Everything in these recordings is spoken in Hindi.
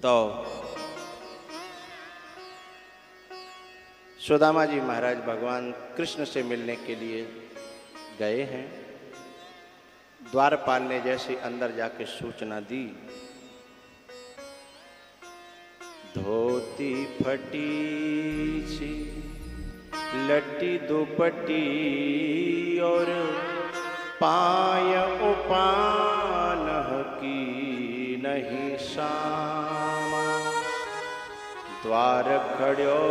तो सुदामा जी महाराज भगवान कृष्ण से मिलने के लिए गए हैं। द्वारपाल ने जैसे अंदर जाके सूचना दी, धोती फटी सी लट्टी दुपट्टी और पाय उपान की नहीं सामा, द्वार खड़ो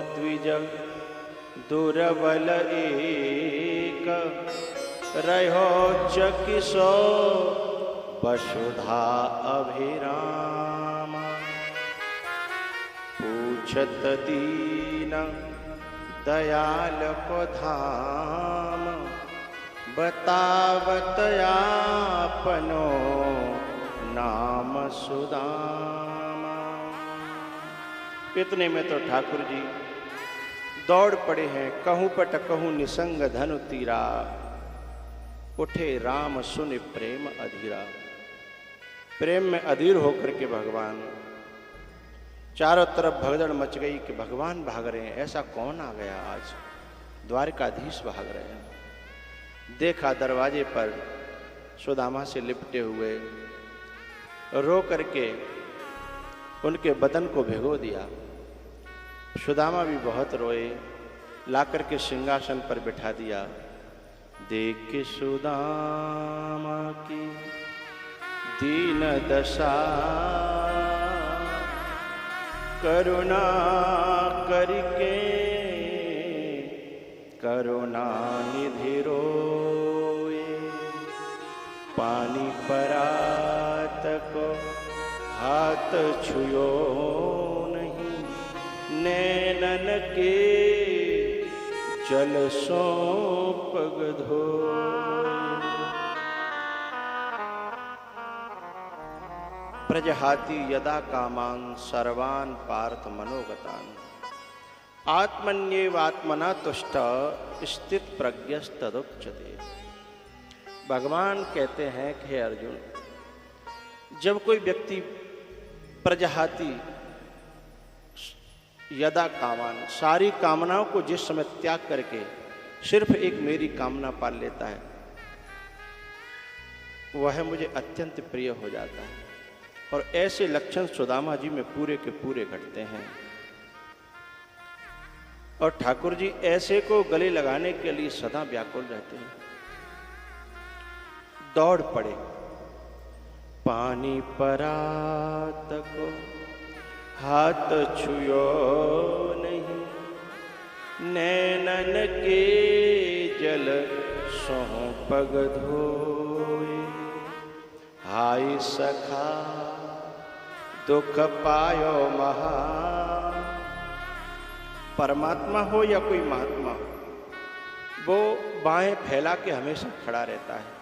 द्विज दुर्बल एक, रहो चकिसो वसुधा अभिराम, पूछत दीन दयाल को धाम, बतावत आपनो नाम सुदामा। इतने में तो ठाकुर जी दौड़ पड़े हैं। कहूँ पट कहूँ निसंग धनु तीरा, उठे राम सुन प्रेम अधीरा। प्रेम में अधीर होकर के भगवान, चारों तरफ भगदड़ मच गई कि भगवान भाग रहे हैं, ऐसा कौन आ गया आज, द्वारकाधीश भाग रहे हैं। देखा दरवाजे पर सुदामा से लिपटे हुए, रो करके उनके बदन को भिगो दिया। सुदामा भी बहुत रोए, ला करके सिंहासन पर बिठा दिया। देख के सुदामा की दीन दशा, करुणा करके करुणा निधि रोए, पानी परात को हाथ छुयो नहीं, नैनन के जल सो पग धोए। प्रजहाति यदा कामान सर्वान पार्थ मनोगतान, आत्मन्येवात्मना तुष्ट स्थित प्रज्ञस्तदुच्यते। भगवान कहते हैं कि हे अर्जुन, जब कोई व्यक्ति प्रजहाति यदा कामान, सारी कामनाओं को जिस समय त्याग करके सिर्फ एक मेरी कामना पाल लेता है, वह मुझे अत्यंत प्रिय हो जाता है। और ऐसे लक्षण सुदामा जी में पूरे के पूरे घटते हैं। और ठाकुर जी ऐसे को गले लगाने के लिए सदा व्याकुल रहते हैं। दौड़ पड़े, पानी परात को हाथ छुयो नहीं, नैनन के जल सोह पग धोए। हाय सखा दुख पायो महा, परमात्मा हो या कोई महात्मा, वो बाहें फैला के हमेशा खड़ा रहता है।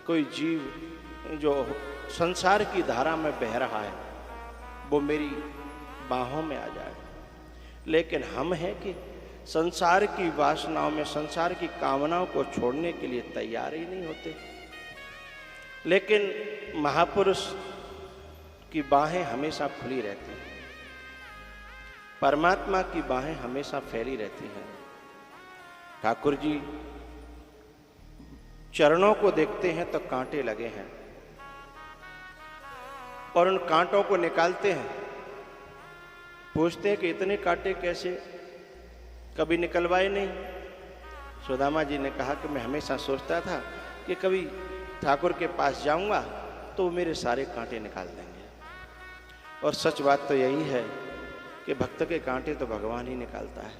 कोई जीव जो संसार की धारा में बह रहा है, वो मेरी बाहों में आ जाए। लेकिन हम हैं कि संसार की वासनाओं में, संसार की कामनाओं को छोड़ने के लिए तैयार ही नहीं होते। लेकिन महापुरुष की बाहें हमेशा खुली रहती हैं, परमात्मा की बाहें हमेशा फैली रहती हैं। ठाकुर जी चरणों को देखते हैं तो कांटे लगे हैं, और उन कांटों को निकालते हैं। पूछते हैं कि इतने कांटे कैसे, कभी निकलवाए नहीं। सुदामा जी ने कहा कि मैं हमेशा सोचता था कि कभी ठाकुर के पास जाऊंगा तो वो मेरे सारे कांटे निकाल देंगे। और सच बात तो यही है कि भक्त के कांटे तो भगवान ही निकालता है।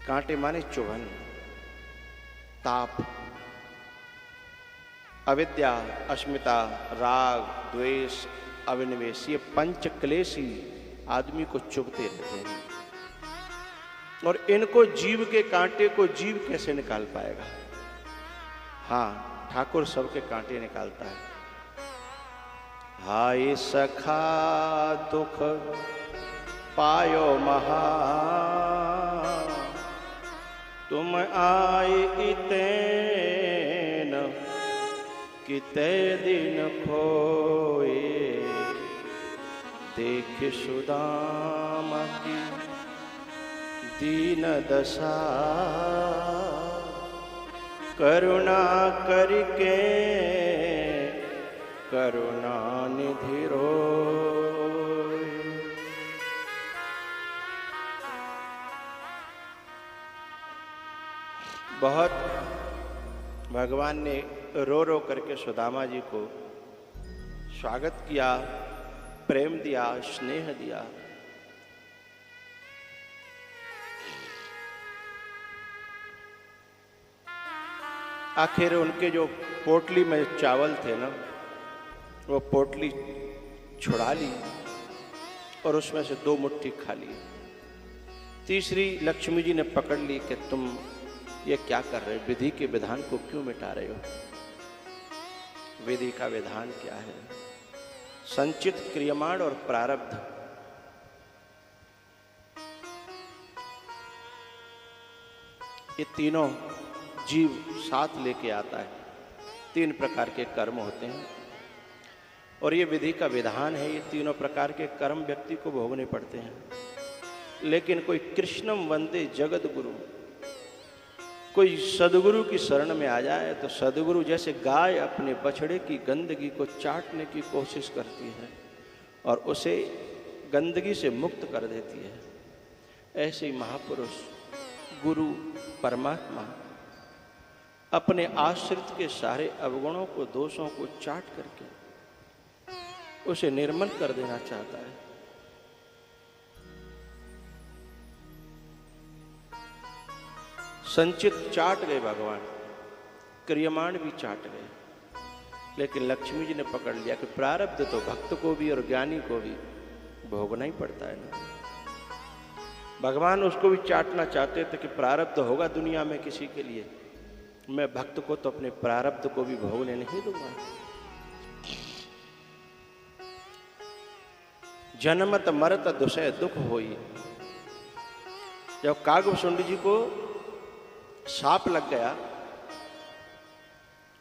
कांटे माने चुभन, ताप, अविद्या, अस्मिता, राग, द्वेष, अविनिवेश, ये पंच क्लेश ही आदमी को चुभते रहते हैं। और इनको, जीव के कांटे को जीव कैसे निकाल पाएगा? हाँ, ठाकुर सबके कांटे निकालता है। हाय सखा दुख पायो महा, तुम आए इतेन किते दिन खोए, देख सुदामा की दीन दशा, करुणा करके करुणा निधि रोय। बहुत भगवान ने रो रो करके सुदामा जी को स्वागत किया, प्रेम दिया, स्नेह दिया। आखिर उनके जो पोटली में चावल थे ना, वो पोटली छुड़ा ली और उसमें से 2 मुट्ठी खा ली। तीसरी लक्ष्मी जी ने पकड़ ली कि तुम ये क्या कर रहे हो, विधि के विधान को क्यों मिटा रहे हो? विधि का विधान क्या है? संचित, क्रियमाण और प्रारब्ध। ये तीनों जीव साथ लेके आता है। 3 प्रकार के कर्म होते हैं और ये विधि का विधान है। ये तीनों प्रकार के कर्म व्यक्ति को भोगने पड़ते हैं। लेकिन कोई कृष्णम वंदे जगत गुरु, कोई सदगुरु की शरण में आ जाए तो सदगुरु जैसे गाय अपने बछड़े की गंदगी को चाटने की कोशिश करती है और उसे गंदगी से मुक्त कर देती है, ऐसे ही महापुरुष गुरु परमात्मा अपने आश्रित के सारे अवगुणों को, दोषों को चाट करके उसे निर्मल कर देना चाहता है। संचित चाट गए भगवान, क्रियमाण भी चाट गए, लेकिन लक्ष्मी जी ने पकड़ लिया कि प्रारब्ध तो भक्त को भी और ज्ञानी को भी भोगना ही पड़ता है ना। भगवान उसको भी चाटना चाहते थे कि प्रारब्ध होगा दुनिया में किसी के लिए, मैं भक्त को तो अपने प्रारब्ध को भी भोगने नहीं दूंगा। जन्मत मरत दुसह दुख होई। जब कागभूषुंड जी को शाप लग गया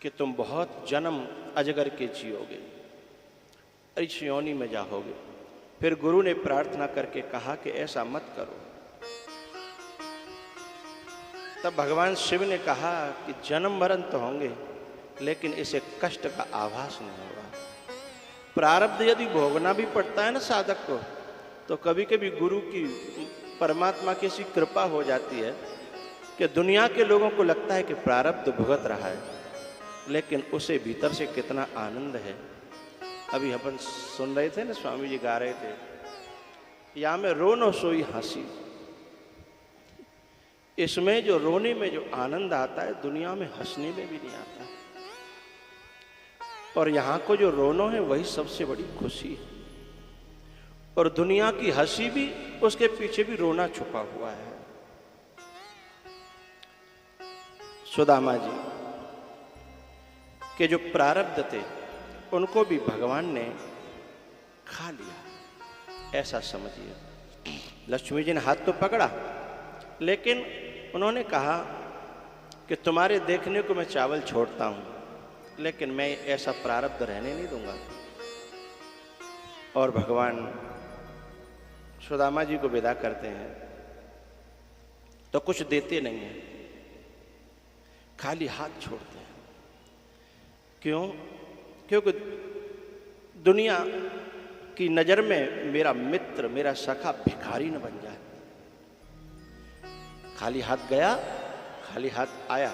कि तुम बहुत जन्म अजगर के जियोगे, इस योनि में जाओगे, फिर गुरु ने प्रार्थना करके कहा कि ऐसा मत करो। तब भगवान शिव ने कहा कि जन्म मरण तो होंगे लेकिन इसे कष्ट का आभास नहीं होगा। प्रारब्ध यदि भोगना भी पड़ता है ना साधक को, तो कभी कभी गुरु की, परमात्मा की ऐसी कृपा हो जाती है कि दुनिया के लोगों को लगता है कि प्रारब्ध भुगत रहा है, लेकिन उसे भीतर से कितना आनंद है। अभी अपन सुन रहे थे ना, स्वामी जी गा रहे थे, या में रोनो सोई हंसी। इसमें जो रोने में जो आनंद आता है, दुनिया में हंसने में भी नहीं आता। और यहां को जो रोनो है वही सबसे बड़ी खुशी है। और दुनिया की हंसी भी, उसके पीछे भी रोना छुपा हुआ है। सुदामा जी के जो प्रारब्ध थे उनको भी भगवान ने खा लिया, ऐसा समझिए। लक्ष्मी जी ने हाथ तो पकड़ा, लेकिन उन्होंने कहा कि तुम्हारे देखने को मैं चावल छोड़ता हूं, लेकिन मैं ऐसा प्रारब्ध रहने नहीं दूंगा। और भगवान सुदामा जी को विदा करते हैं तो कुछ देते नहीं हैं, खाली हाथ छोड़ते हैं। क्यों? क्योंकि दुनिया की नजर में मेरा मित्र, मेरा सखा भिखारी न बन जाए। खाली हाथ गया, खाली हाथ आया,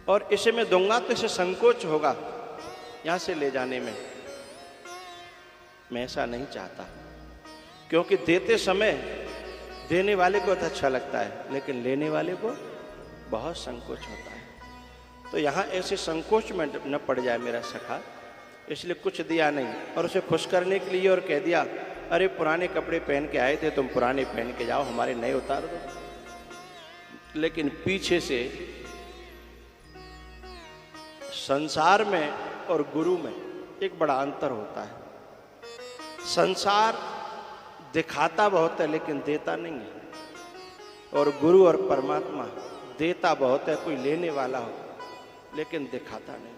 और इसे मैं दूंगा तो इसे संकोच होगा यहां से ले जाने में। मैं ऐसा नहीं चाहता, क्योंकि देते समय देने वाले को तो अच्छा लगता है, लेकिन लेने वाले को बहुत संकोच होता है। तो यहां ऐसे संकोच में न पड़ जाए मेरा सखा, इसलिए कुछ दिया नहीं। और उसे खुश करने के लिए और कह दिया, अरे पुराने कपड़े पहन के आए थे, तुम पुराने पहन के जाओ, हमारे नए उतार दो। लेकिन पीछे से संसार में और गुरु में एक बड़ा अंतर होता है। संसार दिखाता बहुत है लेकिन देता नहीं है, और गुरु और परमात्मा देता बहुत है, कोई लेने वाला हो लेकिन दिखाता नहीं।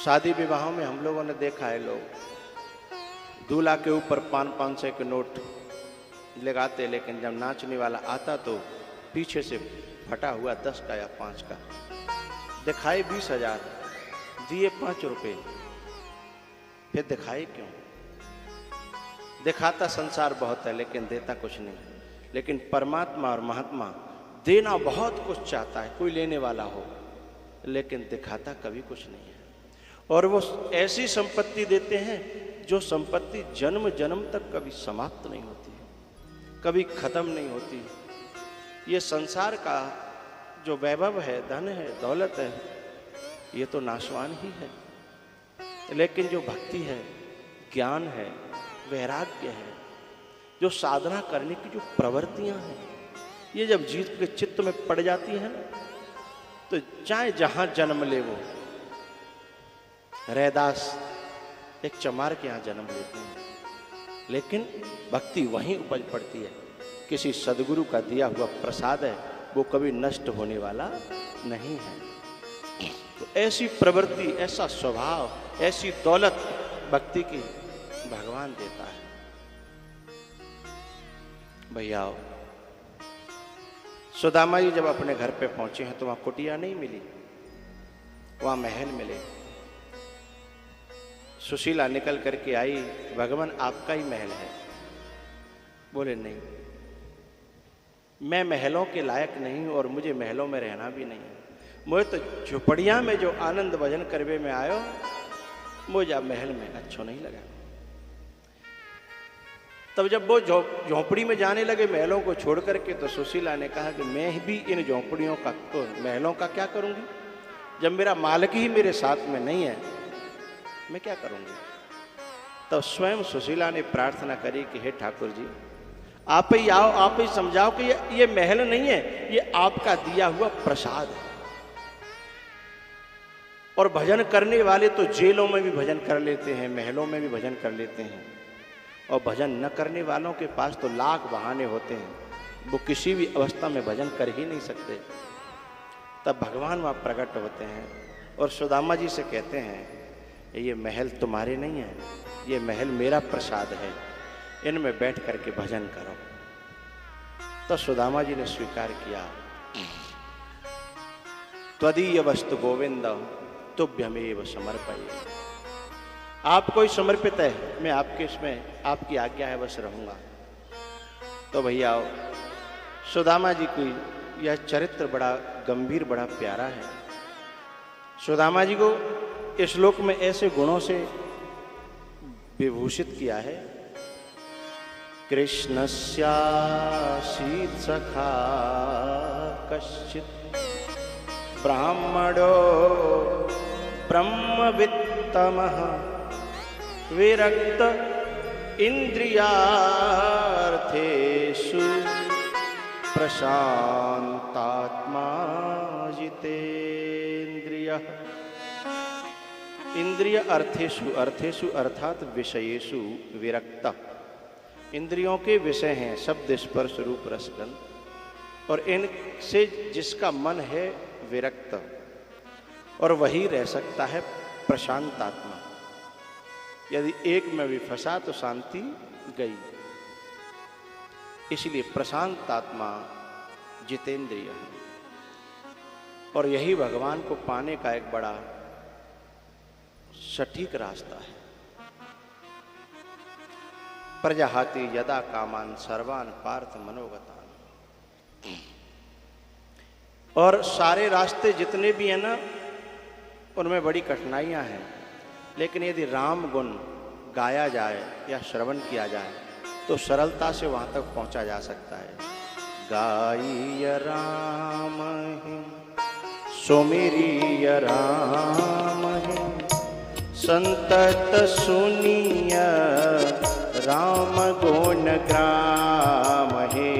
शादी विवाहों में हम लोगों ने देखा है, लोग दूल्हा के ऊपर 500 के नोट लगाते, लेकिन जब नाचने वाला आता तो पीछे से फटा हुआ 10 का या 5 का, दिखाए 20,000, दिए 5 रुपए, फिर दिखाए क्यों? दिखाता संसार बहुत है लेकिन देता कुछ नहीं। लेकिन परमात्मा और महात्मा देना बहुत कुछ चाहता है, कोई लेने वाला हो, लेकिन दिखाता कभी कुछ नहीं है। और वो ऐसी संपत्ति देते हैं जो संपत्ति जन्म जन्म तक कभी समाप्त नहीं होती, कभी खत्म नहीं होती। ये संसार का जो वैभव है, धन है, दौलत है, ये तो नाशवान ही है। लेकिन जो भक्ति है, ज्ञान है, वैराग्य है, जो साधना करने की जो प्रवृत्तियां हैं, ये जब जीव के चित्त में पड़ जाती है ना, तो चाहे जहां जन्म ले, वो रैदास एक चमार के यहां जन्म लेते हैं, लेकिन भक्ति वहीं उपज पड़ती है। किसी सदगुरु का दिया हुआ प्रसाद है, वो कभी नष्ट होने वाला नहीं है। तो ऐसी प्रवृत्ति, ऐसा स्वभाव, ऐसी दौलत भक्ति की भगवान देता है। भैया, सुदामा जी जब अपने घर पे पहुंचे हैं तो वहां कुटिया नहीं मिली, वहां महल मिले। सुशीला निकल करके आई, भगवान आपका ही महल है। बोले नहीं, मैं महलों के लायक नहीं और मुझे महलों में रहना भी नहीं। मुझे तो झोपड़िया में जो आनंद भजन करवे में आयो, मुझे महल में अच्छो नहीं लगा। तब जब वो झोपड़ी में जाने लगे महलों को छोड़ करके, तो सुशीला ने कहा कि मैं भी इन झोपड़ियों का, तो महलों का क्या करूंगी? जब मेरा मालिक ही मेरे साथ में नहीं है, मैं क्या करूंगी? तब स्वयं सुशीला ने प्रार्थना करी कि हे ठाकुर जी, आप ही आओ, आप ही समझाओ कि ये महल नहीं है, ये आपका दिया हुआ प्रसाद है। और भजन करने वाले तो जेलों में भी भजन कर लेते हैं, महलों में भी भजन कर लेते हैं, और भजन न करने वालों के पास तो लाख बहाने होते हैं, वो किसी भी अवस्था में भजन कर ही नहीं सकते। तब भगवान वहाँ प्रकट होते हैं और सुदामा जी से कहते हैं, ये महल तुम्हारे नहीं है, ये महल मेरा प्रसाद है, इनमें बैठ करके भजन करो। तो सुदामा जी ने स्वीकार किया, त्वदीय वस्तु गोविंद तुभ्यमेव समर्पये। आपको ही समर्पित है, मैं आपके इसमें, आपकी आज्ञा है बस रहूंगा। तो भैया, सुदामा जी की यह चरित्र बड़ा गंभीर, बड़ा प्यारा है। सुदामा जी को इस श्लोक में ऐसे गुणों से विभूषित किया है। कृष्णस्यासीत् सखा कश्चित् ब्राह्मणो ब्रह्मवित्तमः विरक्त इंद्रियार्थेषु प्रशांतात्मा जितेन्द्रियः। इंद्रिय अर्थेषु, अर्थेषु अर्थात विषयेषु विरक्त, इंद्रियों के विषय हैं शब्द, स्पर्श, रूप, रसगंध, और इनसे जिसका मन है विरक्त, और वही रह सकता है प्रशांत आत्मा। यदि एक में भी फंसा तो शांति गई। इसलिए प्रशांत आत्मा जितेंद्रिय है, और यही भगवान को पाने का एक बड़ा सटीक रास्ता है। प्रजाहाति यदा कामान सर्वान पार्थ मनोगतान। और सारे रास्ते जितने भी हैं ना, उनमें बड़ी कठिनाइयां हैं, लेकिन यदि राम गुण गाया जाए या श्रवण किया जाए तो सरलता से वहां तक पहुंचा जा सकता है। गाइय राम सुमिरिय राम संतत सुनिय राम गुण ग्राम हे।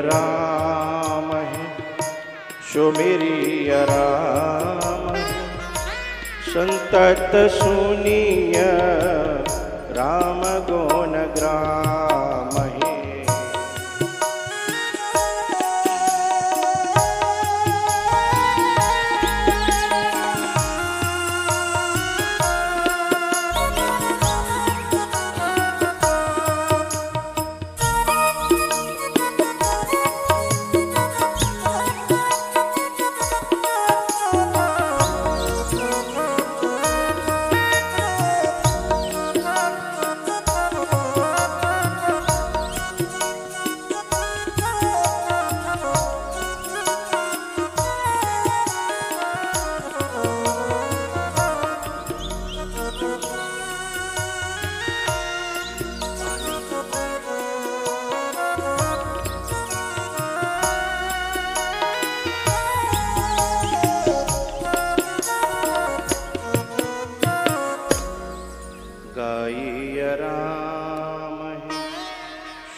राम है सुमिरिय राम संतत सुनिय राम गुण ग्राम हे। राम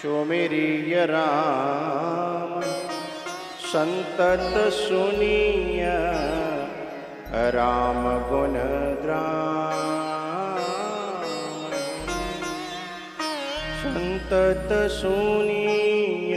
सुमिरिय राम संतत सुनिय राम गुण ग्राम। संतत सुनिय